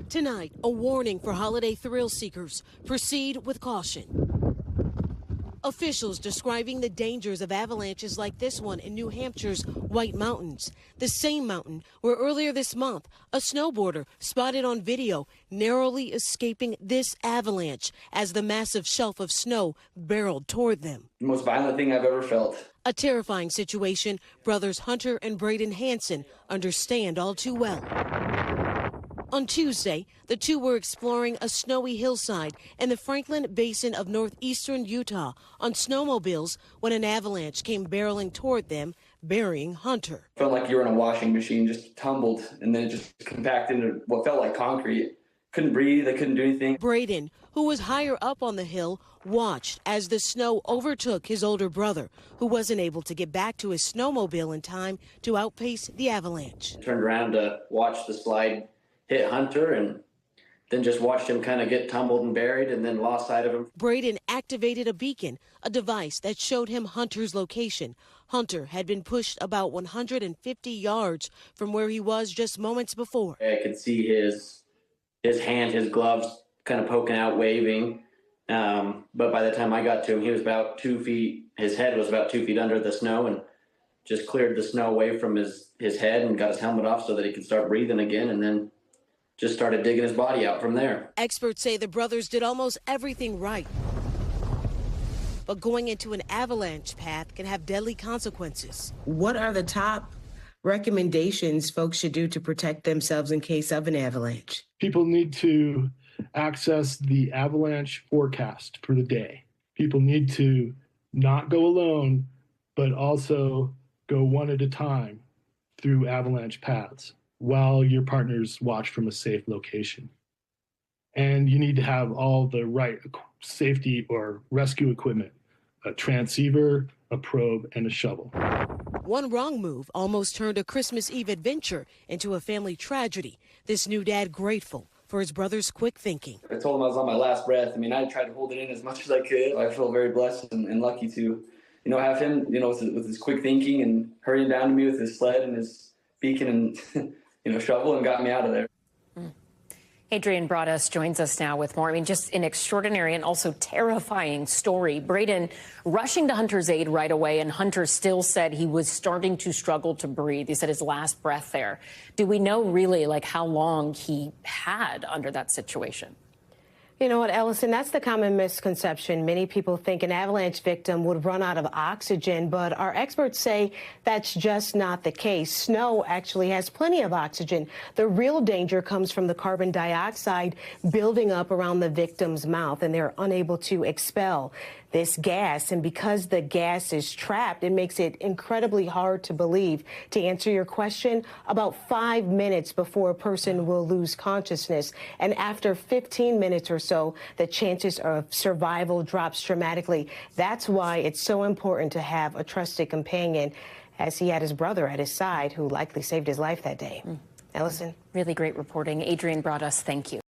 Tonight, a warning for holiday thrill seekers. Proceed with caution. Officials describing the dangers of avalanches like this one in New Hampshire's White Mountains, the same mountain where earlier this month a snowboarder spotted on video narrowly escaping this avalanche as the massive shelf of snow barreled toward them. The most violent thing I've ever felt. A terrifying situation brothers Hunter and Braden Hansen understand all too well. On Tuesday, the two were exploring a snowy hillside in the Franklin Basin of northeastern Utah on snowmobiles when an avalanche came barreling toward them, burying Hunter. Felt like you were in a washing machine, just tumbled, and then it just compacted into what felt like concrete. Couldn't breathe, I couldn't do anything. Braden, who was higher up on the hill, watched as the snow overtook his older brother, who wasn't able to get back to his snowmobile in time to outpace the avalanche. Turned around to watch the slide hit Hunter, and then just watched him kind of get tumbled and buried, and then lost sight of him. Braden activated a beacon, a device that showed him Hunter's location. Hunter had been pushed about 150 yards from where he was just moments before. I could see his hand, his gloves kind of poking out, waving. But by the time I got to him, he was about 2 feet, his head was about 2 feet under the snow, and just cleared the snow away from his head and got his helmet off so that he could start breathing again, and then just started digging his body out from there. Experts say the brothers did almost everything right. But going into an avalanche path can have deadly consequences. What are the top recommendations folks should do to protect themselves in case of an avalanche? People need to access the avalanche forecast for the day. People need to not go alone, but also go one at a time through avalanche paths while your partners watch from a safe location. And you need to have all the right safety or rescue equipment, a transceiver, a probe, and a shovel. One wrong move almost turned a Christmas Eve adventure into a family tragedy. This new dad grateful for his brother's quick thinking. I told him I was on my last breath. I mean, I tried to hold it in as much as I could. I feel very blessed and lucky to, have him, with his quick thinking and hurrying down to me with his sled and his beacon and, shovel and got me out of there. Adrian Broadus joins us now with more. I mean, just an extraordinary and also terrifying story. Braden rushing to Hunter's aid right away, and Hunter still said he was starting to struggle to breathe. He said his last breath there. Do we know really, how long he had under that situation? You know what, Ellison, that's the common misconception. Many people think an avalanche victim would run out of oxygen, but our experts say that's just not the case. Snow actually has plenty of oxygen. The real danger comes from the carbon dioxide building up around the victim's mouth, and they're unable to expel this gas. And because the gas is trapped, it makes it incredibly hard to believe. To answer your question, about 5 minutes before a person will lose consciousness. And after 15 minutes or so, the chances of survival drops dramatically. That's why it's so important to have a trusted companion, as he had his brother at his side, who likely saved his life that day. Ellison? Really great reporting. Adrian Broadus, thank you.